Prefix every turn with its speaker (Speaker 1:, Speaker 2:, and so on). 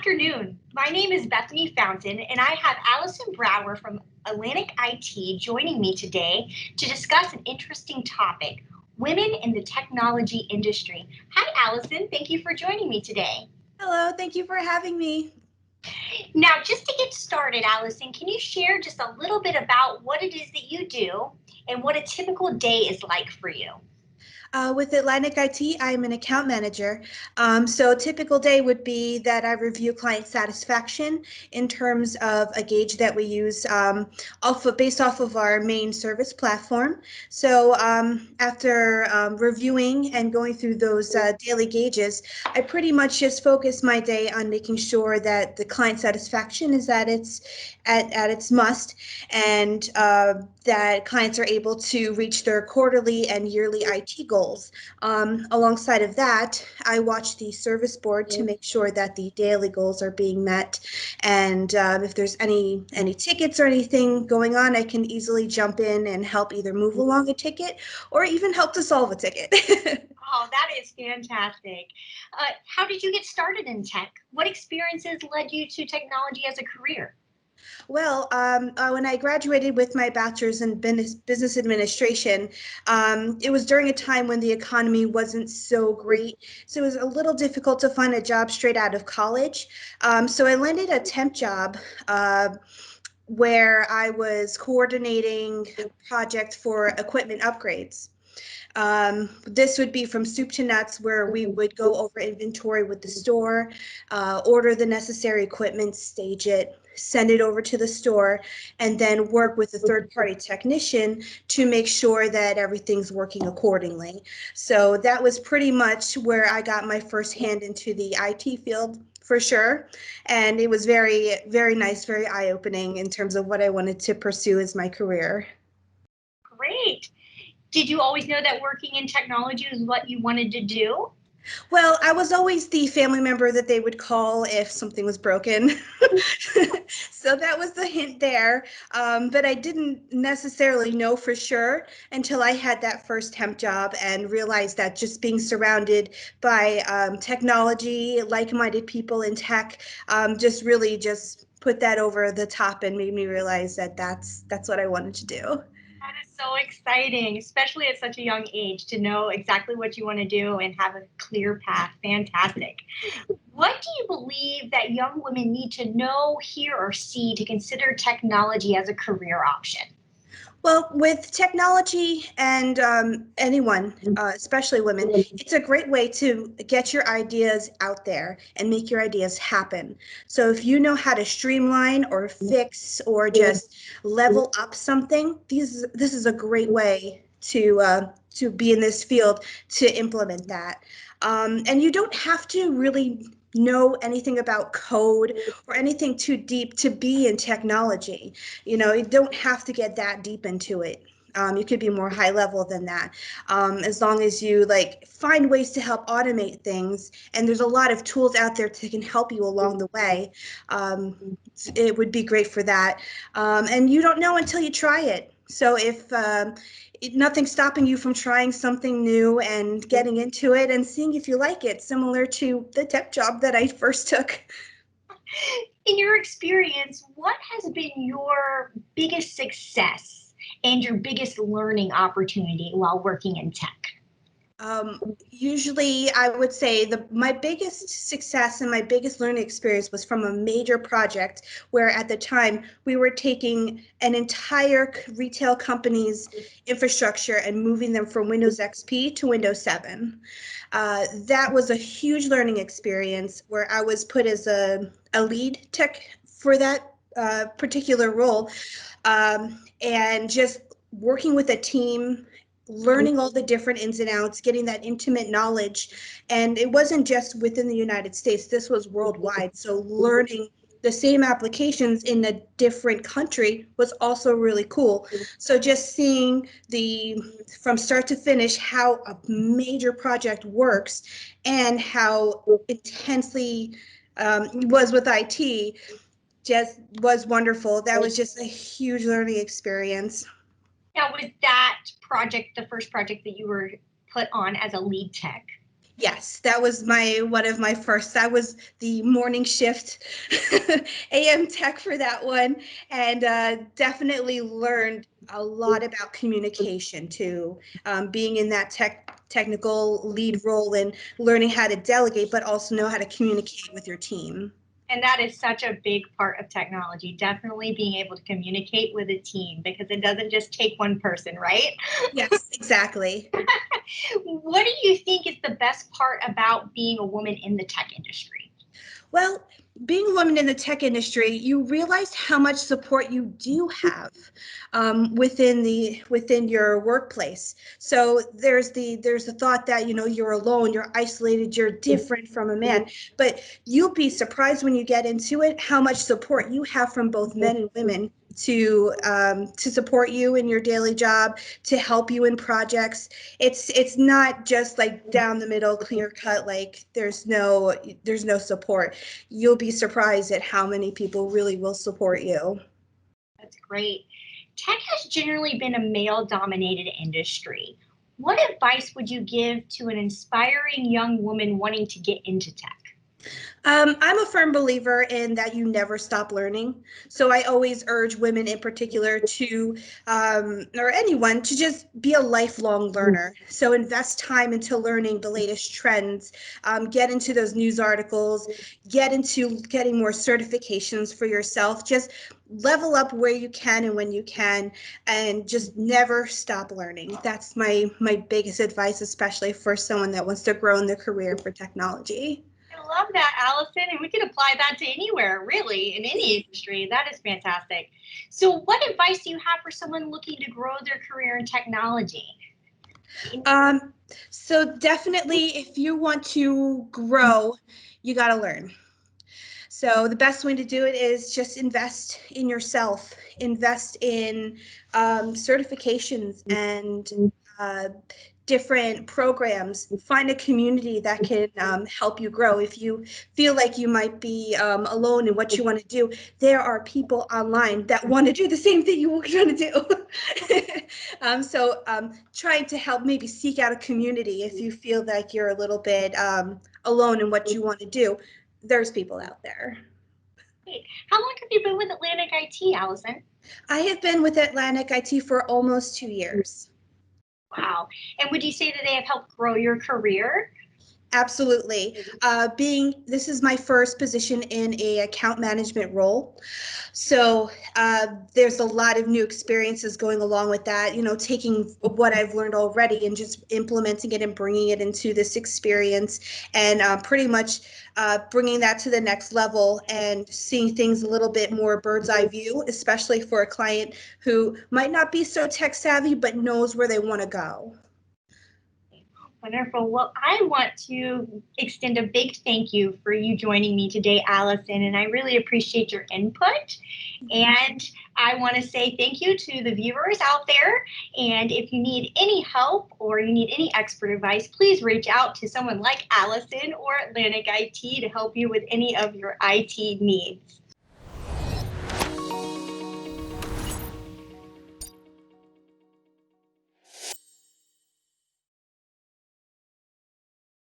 Speaker 1: afternoon. My name is Bethany Fountain, and I have Allison Brower from Atlantic IT joining me today to discuss an interesting topic, women in the technology industry. Hi, Allison. Thank you for joining me today.
Speaker 2: Hello, thank you for having me.
Speaker 1: Now, just to get started, Allison, can you share just a little bit about what it is that you do and what a typical day is like for you?
Speaker 2: With Atlantic IT, I'm an account manager. So a typical day would be that I review client satisfaction in terms of a gauge that we use based off of our main service platform. So after reviewing and going through those daily gauges, I pretty much just focus my day on making sure that the client satisfaction is at its must, and that clients are able to reach their quarterly and yearly IT goals. Alongside of that, I watch the service board to make sure that the daily goals are being met. And if there's any tickets or anything going on, I can easily jump in and help either move along a ticket or even help to solve a ticket.
Speaker 1: Oh, that is fantastic. How did you get started in tech? What experiences led you to technology as a career?
Speaker 2: Well, when I graduated with my bachelor's in business administration, it was during a time when the economy wasn't so great. So it was a little difficult to find a job straight out of college. So I landed a temp job where I was coordinating a project for equipment upgrades. This would be from soup to nuts, where we would go over inventory with the store, order the necessary equipment, stage it, send it over to the store, and then work with a third-party technician to make sure that everything's working accordingly. So that was pretty much where I got my first hand into the IT field, for sure. And it was very, very nice, very eye-opening in terms of what I wanted to pursue as my career.
Speaker 1: Great. Did you always know that working in technology was what you wanted to do?
Speaker 2: Well, I was always the family member that they would call if something was broken. So that was the hint there. But I didn't necessarily know for sure until I had that first temp job and realized that just being surrounded by technology, like-minded people in tech, just really just put that over the top and made me realize that that's what I wanted to do.
Speaker 1: That is so exciting, especially at such a young age, to know exactly what you want to do and have a clear path. Fantastic. What do you believe that young women need to know, hear, or see to consider technology as a career option?
Speaker 2: Well, with technology and anyone, especially women, it's a great way to get your ideas out there and make your ideas happen. So if you know how to streamline or fix or just level up something, this is a great way to be in this field to implement that. And you don't have to really know anything about code or anything too deep to be in technology. You don't have to get that deep into it. You could be more high level than that, as long as you like find ways to help automate things. And there's a lot of tools out there that can help you along the way. It would be great for that. And you don't know until you try it. So if nothing's stopping you from trying something new and getting into it and seeing if you like it, similar to the tech job that I first took.
Speaker 1: In your experience, what has been your biggest success and your biggest learning opportunity while working in tech?
Speaker 2: Usually I would say my biggest success and my biggest learning experience was from a major project where at the time we were taking an entire retail company's infrastructure and moving them from Windows XP to Windows 7. That was a huge learning experience where I was put as a lead tech for that particular role, and just working with a team, learning all the different ins and outs, getting that intimate knowledge. And it wasn't just within the United States, this was worldwide. So learning the same applications in a different country was also really cool. So just seeing from start to finish how a major project works and how intensely was with IT just was wonderful. That was just a huge learning experience.
Speaker 1: Now, was that project the first project that you were put on as a lead tech?
Speaker 2: Yes, that was one of my first. I was the morning shift AM tech for that one, and definitely learned a lot about communication too. Being in that technical lead role and learning how to delegate, but also know how to communicate with your team.
Speaker 1: And that is such a big part of technology, definitely being able to communicate with a team because it doesn't just take one person, right?
Speaker 2: Yes, exactly.
Speaker 1: What do you think is the best part about being a woman in the tech industry?
Speaker 2: Well, being a woman in the tech industry, you realize how much support you do have within your workplace. So there's the thought that you're alone, you're isolated, you're different from a man, but you'll be surprised when you get into it how much support you have from both men and women to support you in your daily job, to help you in projects. It's not just like down the middle, clear cut, like there's no support. You'll be surprised at how many people really will support you.
Speaker 1: That's great. Tech has generally been a male dominated industry. What advice would you give to an inspiring young woman wanting to get into tech?
Speaker 2: I'm a firm believer in that you never stop learning. So I always urge women in particular or anyone, to just be a lifelong learner. So invest time into learning the latest trends, get into those news articles, get into getting more certifications for yourself. Just level up where you can and when you can, and just never stop learning. That's my biggest advice, especially for someone that wants to grow in their career for technology.
Speaker 1: I love that, Allison, and we can apply that to anywhere, really, in any industry. That is fantastic. So, what advice do you have for someone looking to grow their career in technology?
Speaker 2: Um, so definitely, if you want to grow, you got to learn. So the best way to do it is just invest in yourself, invest in certifications and uh, different programs. Find a community that can help you grow. If you feel like you might be alone in what you want to do, there are people online that want to do the same thing you were trying to do. Trying to help, maybe seek out a community if you feel like you're a little bit alone in what you want to do. There's people out there.
Speaker 1: Great. How long have you been with Atlantic IT, Allison?
Speaker 2: I have been with Atlantic IT for almost 2 years.
Speaker 1: Wow. And would you say that they have helped grow your career?
Speaker 2: Absolutely. This is my first position in a account management role. So there's a lot of new experiences going along with that, taking what I've learned already and just implementing it and bringing it into this experience, and pretty much bringing that to the next level and seeing things a little bit more bird's eye view, especially for a client who might not be so tech savvy but knows where they want to go.
Speaker 1: Wonderful. Well, I want to extend a big thank you for you joining me today, Allison, and I really appreciate your input. And I want to say thank you to the viewers out there. And if you need any help or you need any expert advice, please reach out to someone like Allison or Atlantic IT to help you with any of your IT needs.